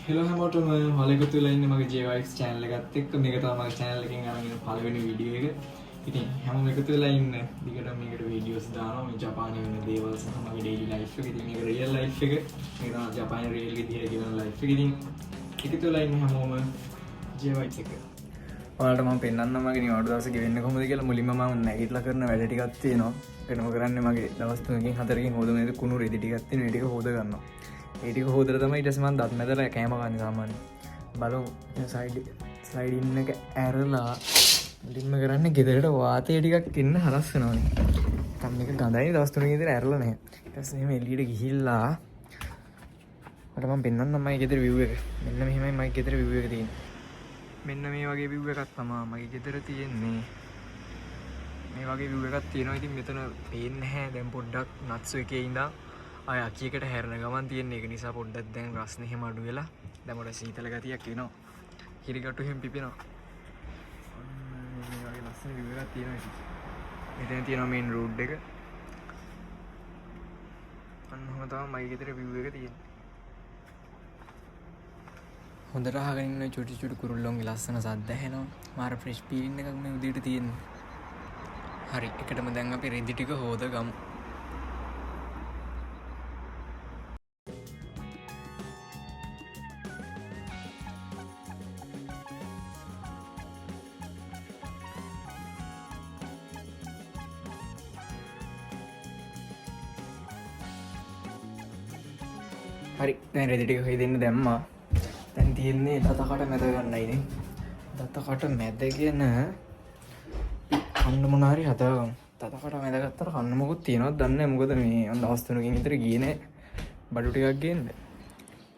Hello හැමෝටම හොලෙකුතු වෙලා ඉන්නේ මගේ JYX channel එකත් එක්ක. මේක තමයි මගේ channel එකෙන් අරන් ඉන්න පළවෙනි වීඩියෝ එක. ඉතින් හැමෝම එකතු වෙලා ඉන්න. දිගටම මේකට වීඩියෝස් දානවා. මේ ජපානයේ වෙන දේවල් සහ මගේ daily life එක. ඉතින් මේක real life එක. මේක තමයි ජපානයේ real විදිහට ගෙවන life එක. ඉතින් එකතු වෙලා ඉන්න හැමෝම JYX එක. ඔයාලට මම පෙන්නන්නම් මගේ නිවාඩු දවස ගෙවෙන්නේ කොහොමද කියලා. මුලින්ම මම නැගිටලා කරන වැඩ ටිකක් තියෙනවා. වෙනම කරන්නේ මගේ දවස් 3කින් 4කින් හොදන නේද කුණු රෙදි ටිකක් තියෙනවා. ඒ ටික හොද ගන්නවා. ඒටික හෝදර තමයි ඊට පස්සේ මම දත් මැදලා කෑම කන්නේ සාමාන්‍යයෙන්. බලමු ස්ලයිඩ් ඉන් එක ඇරලා මුලින්ම කරන්නේ ගෙදරට වාතය ටිකක් එන්න හරස් වෙනවානේ. නැත්නම් මේක ගඳයි දවස් 3කින් විතර ඇරලා නැහැ. ඊට පස්සේ එහෙම එළියට ගිහිල්ලා මට මම පෙන්නන්නම් මගේ ගෙදර view එක. මෙන්න මෙහෙමයි මගේ ගෙදර view එක තියෙන්නේ. මෙන්න මේ වගේ view එකක් තමයි මගේ ගෙදර තියෙන්නේ. මේ වගේ view එකක් තියෙනවා. ඉතින් මෙතන පේන්නේ නැහැ දැන් පොඩ්ඩක් නත්සු එකේ ඉඳන් අය අකියකට හැරෙන ගමන් තියෙන එක නිසා පොඩ්ඩක් දැන් රස්නේ එහෙම අඩු වෙලා දැන් මට සීතල ගතියක් එනවා. හිරිගට්ටු එහෙම පිපෙනවා. මේ වගේ ලස්සන view එකක් තියෙනවා ඉතින්. මෙතන තියෙනවා මේන් රෝඩ් එක. අන්න ඔහම තමයි මගේ ගෙදර view එක තියෙන්නේ. හොඳට අහගෙන ඉන්න චුටි චුටි කුරුල්ලොන්ගේ ලස්සන සද්ද ඇහෙනවා. මාර ෆ්‍රෙෂ් ෆීලින් එකක් මේ උදේට තියෙන්නේ. හරි එකටම දැන් අපි රෙදි ටික හොද ගමු. හරි දැන් රෙදි ටික හොයදෙන්න දැම්මා. දැන් තියෙන්නේ දතකට මැද ගන්නයිනේ. දතකට මැදගෙන කන්න මොන හරි හදාගමු. දතකට මැදගත්තට කන්න මොකුත් තියනවද දන්නේ නැහැ. මොකද මේ දවස් 3කින් විතර ගියේ නැහැ. බඩු ටිකක් ගේන්න.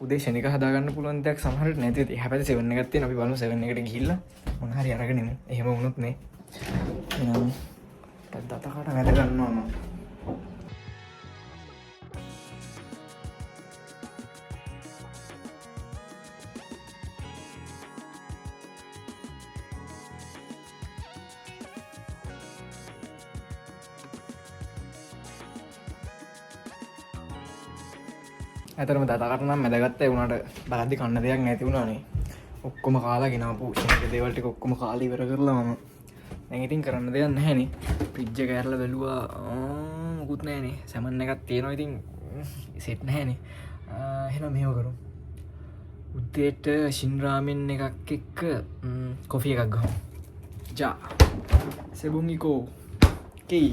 උදේ ශනික හදාගන්න පුළුවන් දෙයක් සමහරට නැති වෙයි. හැබැයි 7 එකක් තියෙනවා. අපි බලමු 7 එකට ගිහිල්ලා මොන හරි අරගෙන එමු. එහෙම වුණොත් නේ. එහෙනම් දතකට මැද ගන්නවා මම. ඇතරම දතකට නම් මැදගත්තා වුණාට බලද්දි කන්න දෙයක් නැති වුණානේ. ඔක්කොම කාලා ගෙනාපු ශනික දේවල් ටික ඔක්කොම කාලා ඉවර කරලා මම දැන් ඉතින් කරන්න දෙයක් නැහැනේ. ෆ්‍රිජ් එක ඇරලා බැලුවා මොකුත් නැහැනේ. සැමන් එකක් තියෙනවා ඉතින් සෙට් නැහැනේ. එහෙනම් මෙහෙම කරමු. උදේට ෂින් රාමෙන් එකක් එක්ක කොෆි එකක් ගහමු. ජා සෙබුන්ගිකෝ කී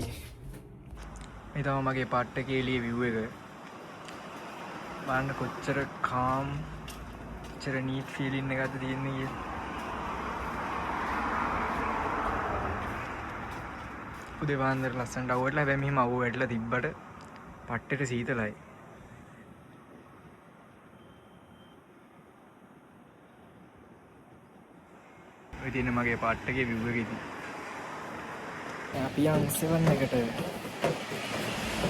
මේ තමයි මගේ පාට් එකේ එළිය view එක. බලන්න කොච්චර කාම් කොච්චර නීට් ෆීලින් එකක්ද තියෙන්නේ කියලා. උදේ වන්දර ලස්සනට අවුවටලා හැබැයි මෙහෙම අවුව වැටලා තිබ්බට පට්ටේට සීතලයි. ඔය තියෙන මගේ පාට් එකේ view එක ඉතින්. අපි යන් 7 එකට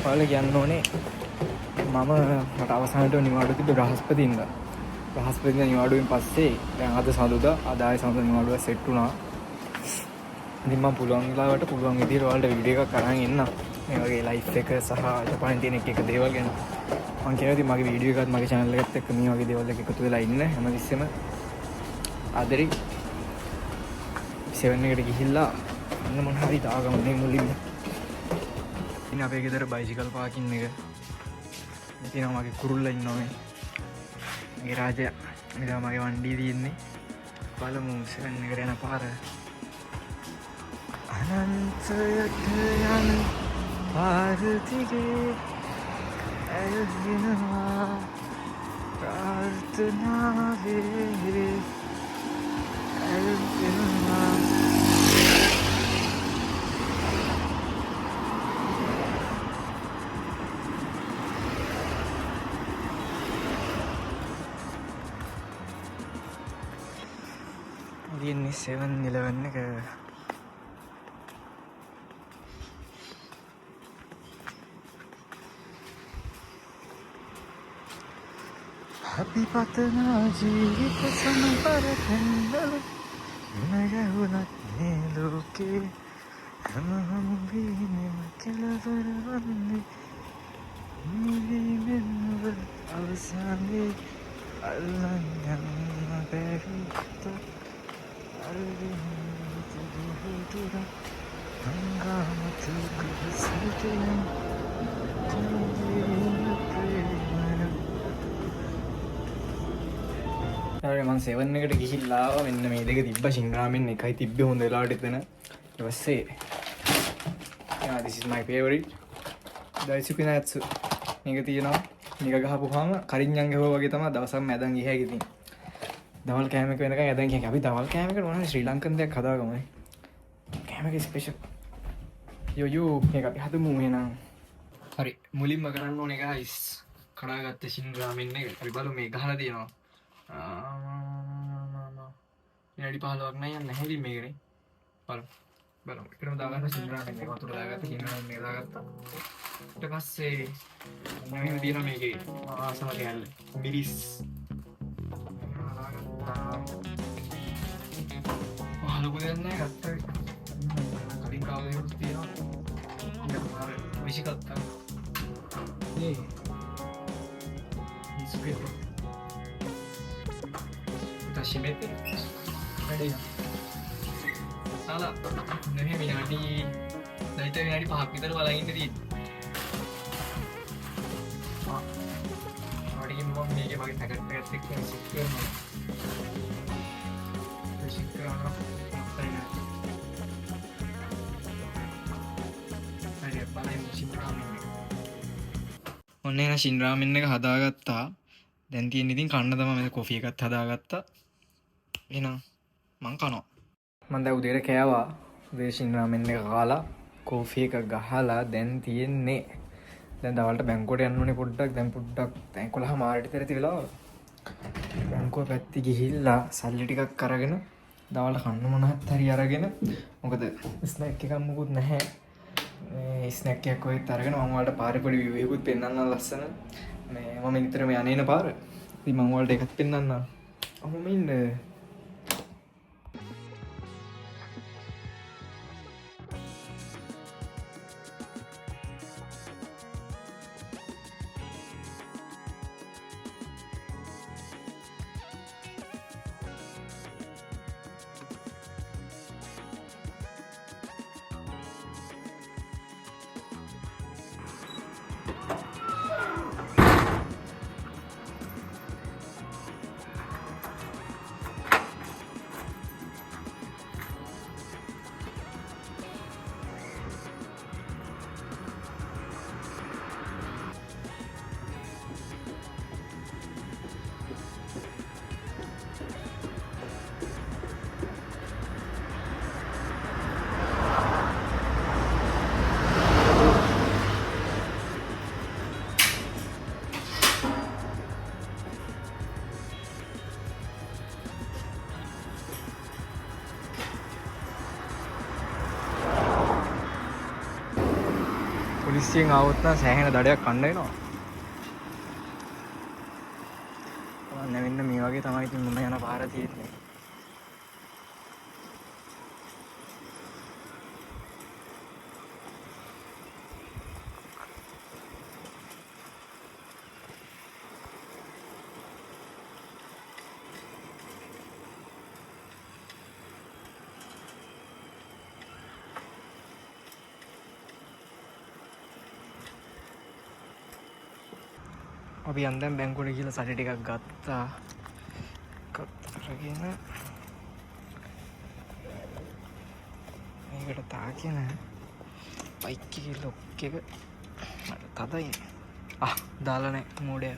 ඔයාලා කියන්න ඕනේ මම මට අවසානට නිවාඩු තිබ්බ බ්‍රහස්පතින්දා. බ්‍රහස්පතින්දා නිවාඩුවෙන් පස්සේ දැන් අද සඳුදා අද ආයෙ සඳුදා නිවාඩුව සෙට් වුණා. ඉතින් මම පුළුවන් වෙලාවට පුළුවන් විදිහට ඔයාලට වීඩියෝ එකක් අරන් එන්නම්. මේ වගේ ලයිෆ් එක සහ ජපානයේ තියෙන එක දේවල් ගැන. මම කියනවා ඉතින් මගේ වීඩියෝ එකත් මගේ channel එකත් එක්ක මේ වගේ දේවල් එක එකතු වෙලා ඉන්න හැමතිස්සෙම ආදරේ 7 එකට ගිහිල්ලා අන්න මොන හරි දාගමු නේ මුලින්ම. ඉතින් අපේ ගෙදර බයිසිකල් පාකින් එක ඉතින් මගේ කුරුල්ලා ඉන්නවා මේ. මගේ රාජයා. මේ තමයි මගේ වණ්ඩිය තියෙන්නේ. බලමු 7 එකට යන පාර. අනන්තයට යන පාර දිගේ ඇලෙනවා ප්‍රාර්ථනාවේ ඇලෙනවා. ini 7-Eleven ke Happy patna jeevita sampara kandalu nagahunat neloke hamaham vine makalavarvanne nivimenva avasane අල්ලන්න බැරිත මං සෙවන් එකට ගිහිල්ලා මෙන්න මේ දෙක තිබ්බ ශින්රාමෙන් එකයි තිබ්බේ හොඳ වෙලාවට එතන. ඊට පස්සේ this is my favorite දයිසුකි නැත්සු මේක තියෙනවා. මේක ගහපුවාම කරින්යන් ගහුවා වගේ තමයි දවසක් මැදන් ගිය හැකි තියෙන. දවල් කෑම එක වෙනකන් ඇදන් ගියා. අපි දවල් කෑම එකට මොනවා ශ්‍රී ලංකන් දෙයක් හදාගමු. කෑම එක ස්පෙෂල්. යෝ මේක අපි හදමු එහෙනම්. හරි මුලින්ම කරන්න ඕනේ guys. කඩාගත්ත ශින්රාමෙන් එක අපි බලමු මේ ගහලා තියෙනවා. විනාඩි 15ක් නෑ යන්න හැලි මේකනේ. බලමු. එකටම දාගන්න ශින්රාමෙන් එක වතුර දාගත්ත ශින්රාමෙන් එක දාගත්තා. ඊට පස්සේ මම දින මේකේ ආසම කෑල්ල මිරිස් ලොකු දෙයක් නෑ ගත්තා. කලින් කාලේ වුත් තියෙනවා. විශ් ගත්තා. ඒ ඉස්කේ Tashimete වැඩේ සාලා නෙමෙයි විනාඩි දැන් විනාඩි 5ක් විතර බලන් ඉන්න තියෙන්නේ. ආඩියෙන් මම මේකේ මගේ පැකට් එකත් එක්ක සික් කරනවා. සික් කරනවා. හරි බලන්න ශින්රාමෙන් එක. ඔන්න එන ශින්රාමෙන් එක හදාගත්තා. දැන් තියෙන ඉතින් කන්න තමයි මම කොෆි එකත් හදාගත්තා. එහෙනම් මං කනවා. මම දැන් උදේට කෑවා. උදේ ශින්රාමෙන් එක කාලා කොෆි එක ගහලා දැන් තියෙන්නේ. දැන් දවල්ට බැංකුවට යන්න ඕනේ පොඩ්ඩක්. දැන් 11 මාරට විතර ඇති වෙලාව. බැංකුව පැත්තේ ගිහිල්ලා සල්ලි ටිකක් අරගෙන දවල්ට කන්න මොනවත් හරි අරගෙන මොකද ස්නැක් එකක් මොකුත් නැහැ. මේ ස්නැක් එකක් ඔයත් අරගෙන මම ඔයාලට පාරේ පොඩි view එකකුත් පෙන්නන්න ලස්සන. මේ මම නිතර මේ අනේන පාර. ඉතින් මම ඔයාලට එකක් පෙන්නන්න. අහුම ඉන්න. පොලිසියෙන් ආවොත් නම් සෑහෙන දඩයක් කන්න වෙනවා. මෙන්න මේ වගේ තමයි ඉතින් මම යන පාර තියෙන්නේ. අපි යන්දම් බැංකුවට ගිහලා සල්ලි ටිකක් ගත්තා. අරගෙන මේකට තාගෙන බයික් එකේ ලොක් එක තදයි. දාලා නැහැ මෝඩය.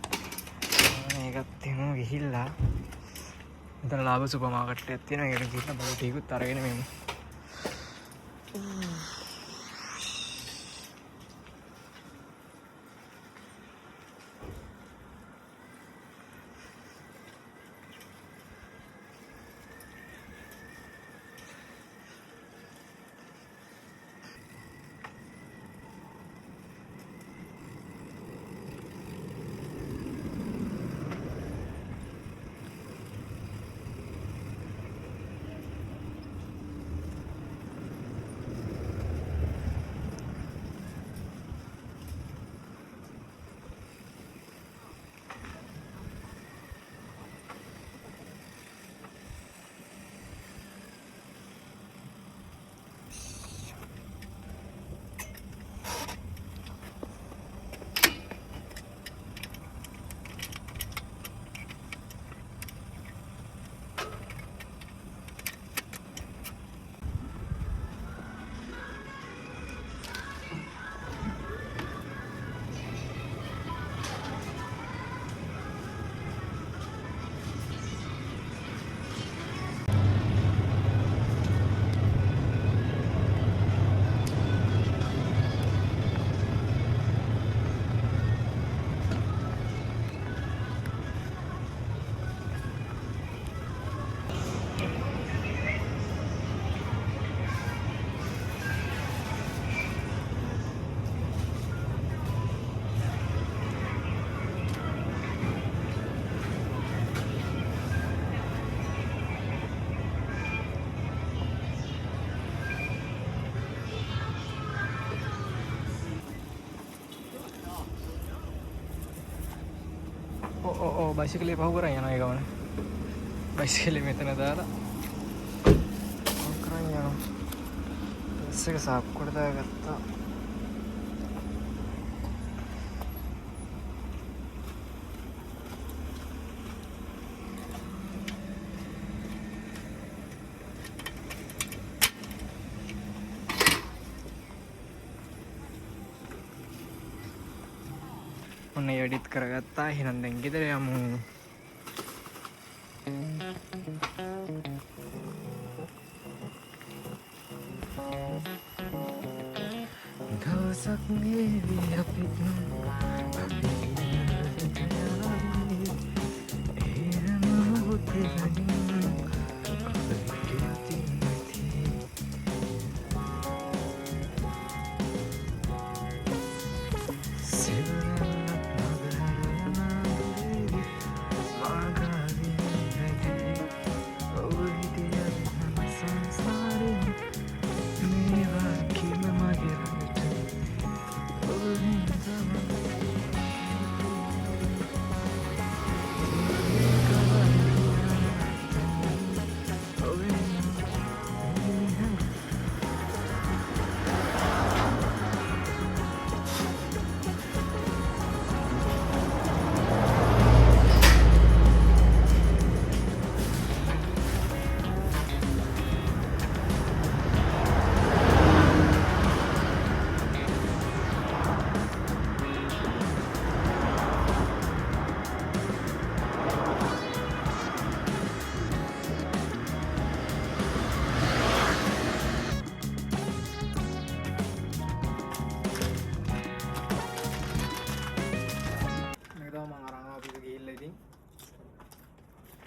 මේකත් එහෙම ගිහිල්ලා මෙතන ලාභ සුපර් මාකට් එකක් තියෙනවා. ඒකට ගිහිල්ලා බඩු ටිකකුත් අරගෙන මෙමු. බයිසිකලේ පහු කරන් යනවා ඒ ගමන. බයිසිකලේ මෙතන දාලා කරන් යනවා. බස් එක සාක්කුවට දාගත්තා. ඔන්න එඩිට් කරගත්තා. එහෙනම් දැන් ගෙදර යමු. දවසක් මේවි අපි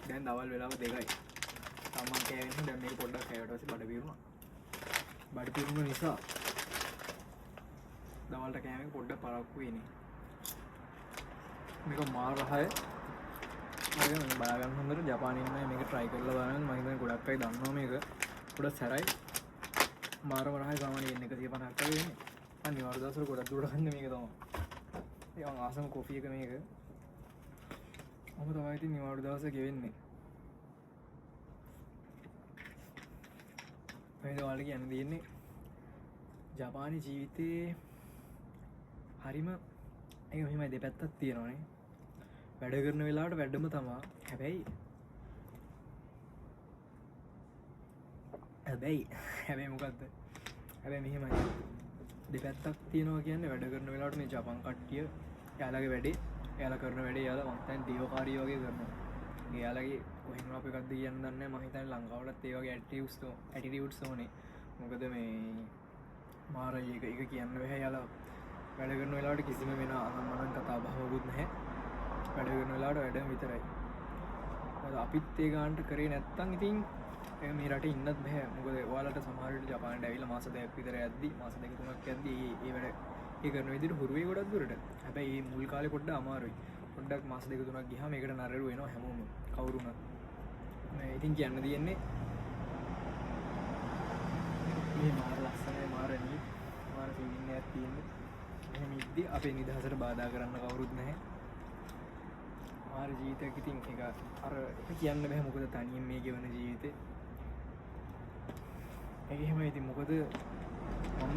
දැන් දවල් වෙලාව 2යි. තමන් කෑවෙන්නේ දැන් මේක පොඩ්ඩක් කෑවට පස්සේ බඩ පිරුණා. බඩ පිරුණ නිසා දවල්ට කෑමෙන් පොඩ්ඩක් පරක්කු වෙන්නේ. මේක මාර රහය. මම බලාගන්න හොඳට ජපානයේ ඉන්න මේක try කරලා බලන්න. මම හිතන්නේ ගොඩක් අය දන්නවා මේක. පොඩ්ඩක් සැරයි. මාරම රහය සාමාන්‍යයෙන් 150ක් වගේ වෙන්නේ. අනිවාර්ය දවසට ගොඩක් දුරට ගන්න මේක තමයි. ඒ වගේ ආසම කොෆි එක මේක. මම තමයි ඉතින් නිවාඩු දවසේ ගෙවෙන්නේ. මේ ඔයාලට කියන්න දෙන්නේ ජපානයේ ජීවිතේ හරිම ඒක මෙහෙමයි දෙපැත්තක් තියෙනවානේ. වැඩ කරන වෙලාවට වැඩම තමයි. හැබැයි මොකද්ද? හැබැයි මෙහෙමයි දෙපැත්තක් තියෙනවා කියන්නේ වැඩ කරන වෙලාවට මේ ජපාන් කට්ටිය එයාලගේ වැඩේ එයාලා කරන වැඩේ එයාලා මං දේවකාරී වගේ කරනවා. එයාලගේ කොහෙන් අප එකක්ද කියන්න දන්නේ නැහැ. මම හිතන්නේ ලංකාවටත් ඒ වගේ ඇටිටියුඩ්ස් ඕනේ. මොකද මේ මාරයි එක කියන්න බෑ. එයාලා වැඩ කරන වෙලාවට කිසිම වෙන අනම්මනම් කතා බහකුත් නැහැ. වැඩ කරන වෙලාවට වැඩම විතරයි. මොකද අපිත් ඒ ගානට කරේ නැත්තම් ඉතින් මේ රටේ ඉන්නත් බෑ. මොකද ඔයාලට සමහර විට ජපානයට ඇවිල්ලා මාස 2ක් විතර යද්දි මාස 2-3ක් යද්දි ඒ වැඩ ඒ කරන විදිහට හුරු වෙයි ගොඩක් දුරට. හැබැයි මේ මුල් කාලේ පොඩ්ඩක් අමාරුයි. පොඩ්ඩක් මාස 2-3ක් ගියාම ඒකට නරරු වෙනවා හැමෝම කවුරුණත්. මේ ඉතින් කියන්න දෙන්නේ මේ මාර ලස්සනයි මාරණී මාර ෆීලිං එකක් තියෙන්නේ. එහෙම ඉද්දි අපේ නිදහසට බාධා කරන්න කවුරුත් නැහැ. මාර ජීවිතයක් ඉතින් ඒක අර කියන්න බෑ. මොකද තනියෙන් මේ ගෙවන ජීවිතේ ඒක එහෙමයි. ඉතින් මොකද මම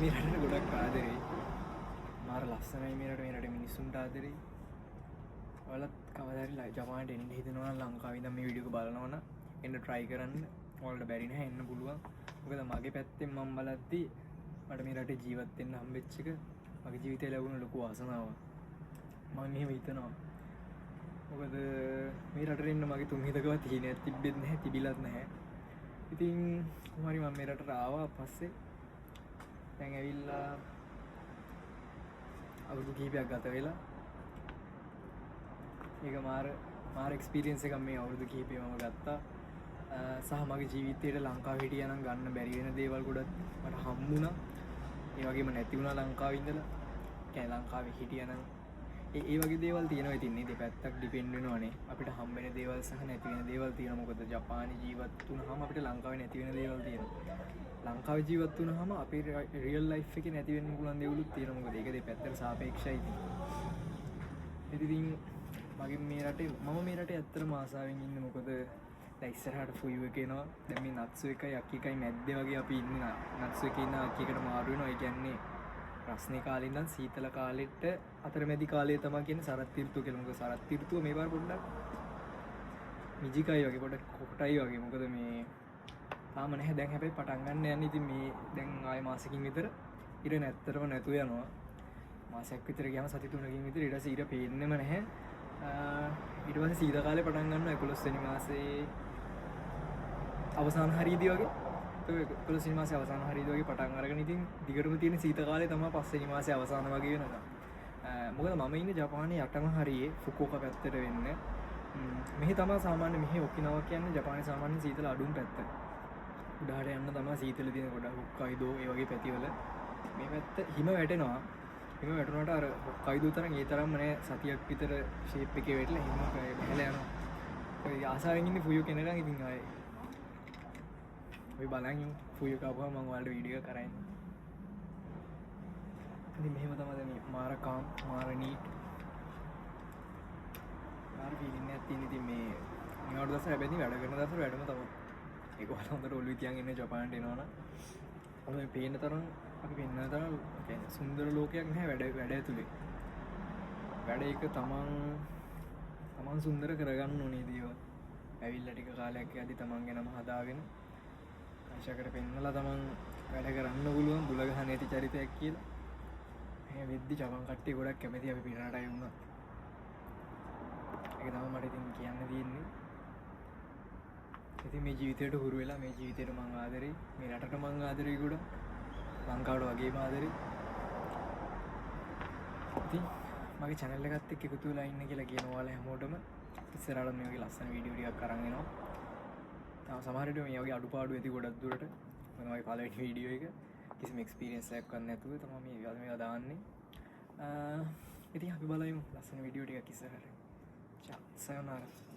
මේ රටට ගොඩක් ආදරෙයි. මාර ලස්සනයි මේ රටේ මිනිස්සුන්ට ආදරෙයි. ඔයාලත් කවදා හරි ජපානට එන්න හිතනවා නම් ලංකාවේ ඉඳන් මේ වීඩියෝ එක බලනවා නම් එන්න try කරන්න. ඔයාලට බැරි නැහැ එන්න පුළුවන්. මොකද මගේ පැත්තෙන් මම බලද්දි මට මේ රටේ ජීවත් වෙන්න හම්බෙච්ච එක මගේ ජීවිතේ ලැබුණ ලොකු වාසනාවක්. මම මෙහෙම හිතනවා. මොකද මේ රටේ ඉන්න මගේ තුන් හිතකවත් හීනයක් තිබෙන්නේ නැහැ, තිබිලත් නැහැ. ඉතින් කොහොමරි මම මේ රටට ආවා. පස්සේ දැන් ඇවිල්ලා අවුරුදු කිහිපයක් ගත වෙලා ඒක මාර එක්ස්පීරියන්ස් එකක් මේ අවුරුදු කිහිපෙම ගත්තා. සහ මගේ ජීවිතේට ලංකාවේ හිටියා නම් ගන්න බැරි වෙන දේවල් ගොඩක් මට හම්බුණා. ඒ වගේම නැති වුණා ලංකාවේ ඉඳලා. කියන්නේ ලංකාවේ හිටියා නම් ඒ වගේ දේවල් තියෙනවා. ඉතින් මේ දෙපැත්තක් ඩිපෙන්ඩ් වෙනවනේ. අපිට හම්බ වෙන දේවල් සහ නැති වෙන දේවල් තියෙනවා. මොකද ජපානයේ ජීවත් වුණාම අපිට ලංකාවේ නැති වෙන දේවල් තියෙනවා. ලංකාවේ ජීවත් වුණාම අපේ රියල් ලයිෆ් එකේ නැති වෙන්න පුළුවන් දේවලුත් තියෙනවා. මොකද ඒක දෙපැත්තට සාපේක්ෂයි. ඉතින් මගේ මේ රටේ මම මේ රටේ ඇත්තට මාසාවෙන් ඉන්න මොකද ඉස්සරහට ෆුයුව එකනවා දැන් මේ නත්සු එකයි අක්කි එකයි මැද්දේ වගේ අපි ඉන්නේ නත්සු එකේ ඉන්න අක්කි එකට මාරු වෙනවා ඒ කියන්නේ රස්නේ කාලේ ඉඳන් සීතල කාලෙට අතරමැදි කාලය තමයි කියන්නේ සරත් ඍතුව කියලා. මොකද සරත් ඍතුව මේ පාර පොඩ්ඩක් මිජිකයි වගේ පොඩ්ඩක් කොටයි වගේ. මොකද මේ තාම නැහැ දැන් හැබැයි පටන් ගන්න යන්නේ. ඉතින් මේ දැන් ආයෙ මාසෙකින් විතර ඉර නැත්තරම නැතුව යනවා. මාසයක් විතර ගියාම සති 3කින් විතර ඊට පස්සේ ඉර පේන්නෙම නැහැ. ඊට පස්සේ සීතල කාලේ පටන් ගන්නවා 11 වෙනි මාසේ අවසාන හරියදී වගේ. ඒක 11 වෙනි මාසේ අවසාන හරියදී වගේ පටන් අරගෙන ඉතින් දිගටම තියෙන සීතල කාලේ තමයි 5 වෙනි මාසේ අවසාන වගේ වෙනවා. මොකද මම ඉන්නේ ජපානයේ යටම හරියේ ෆුකුෝකා පැත්තට වෙන්නේ. මෙහි තමයි සාමාන්‍ය මෙහි ඔකිනාවා කියන්නේ ජපානයේ සාමාන්‍ය සීතල අඩුම පැත්ත. උඩහට යන්න තමයි සීතල තියෙන ගොඩක් හොක්කයිඩෝ ඒ වගේ පැතිවල. මේ පැත්ත හිම වැටෙනවා. හිම වැටුණාට අර හොක්කයිඩෝ තරම් ඒ තරම්ම නෑ සතියක් විතර ෂේප් එකේ වැටලා හිම බහලා යනවා. ඒ ආසාවෙන් ඉන්නේ ෆුයෝ කෙනකන් ඉතින් ආයේ. ඔය බලන් ෆුයෝ කාපුවා මම ඔයාලට වීඩියෝ එකක් කරන්නේ. ඉතින් මෙහෙම තමයි දැන් මාර කාම් මාර නීට් මාර ෆීලින් එකක් තියෙන. ඉතින් මේ මේවට දැස හැබැයි වැඩ කරන දවස් වැඩම තමයි. ඒක වල හොඳට ඔළුවේ තියන් ඉන්නේ ජපානට එනවනම්. ඔය පේන තරම් අපි පේන තරම් කියන්නේ සුන්දර ලෝකයක් නැහැ වැඩ ඇතුලේ. වැඩ එක තමන් සුන්දර කරගන්න ඕනේ දේවල්. ඇවිල්ලා ටික කාලයක් යද්දි තමන් ගැනම හදාගෙන ආශාකට පෙන්නලා තමන් වැඩ කරන්න පුළුවන් බුල ගහන ඇති චරිතයක් කියලා. මේ වෙද්දි ජපාන් කට්ටිය ගොඩක් කැමති අපි පිටරටයි වුණා. ඒක තමයි මට ඉතින් කියන්න තියෙන්නේ. ඉතින් මේ ජීවිතයට හුරු වෙලා මේ ජීවිතයට මං ආදරෙයි. මේ රටට මං ආදරෙයි ගොඩක්. ලංකාවට වගේම ආදරෙයි. ඉතින් මගේ channel එකත් එක්ක එකතු වෙලා ඉන්න කියලා කියන ඔයාලා හැමෝටම ඉස්සරහට මේ වගේ ලස්සන වීඩියෝ ටිකක් අරන් එනවා. තාම සමහර විට මේ වගේ අඩුපාඩු ඇති ගොඩක් දුරට. මම වගේ පළවෙනි වීඩියෝ එක කිසිම එක්ස්පීරියන්ස් එකක් ගන්න නැතුව තමයි මේවා දාන්නේ. ඉතින් අපි බලමු ලස්සන වීඩියෝ ටිකක් ඉස්සරහට. චා සයෝනාරා.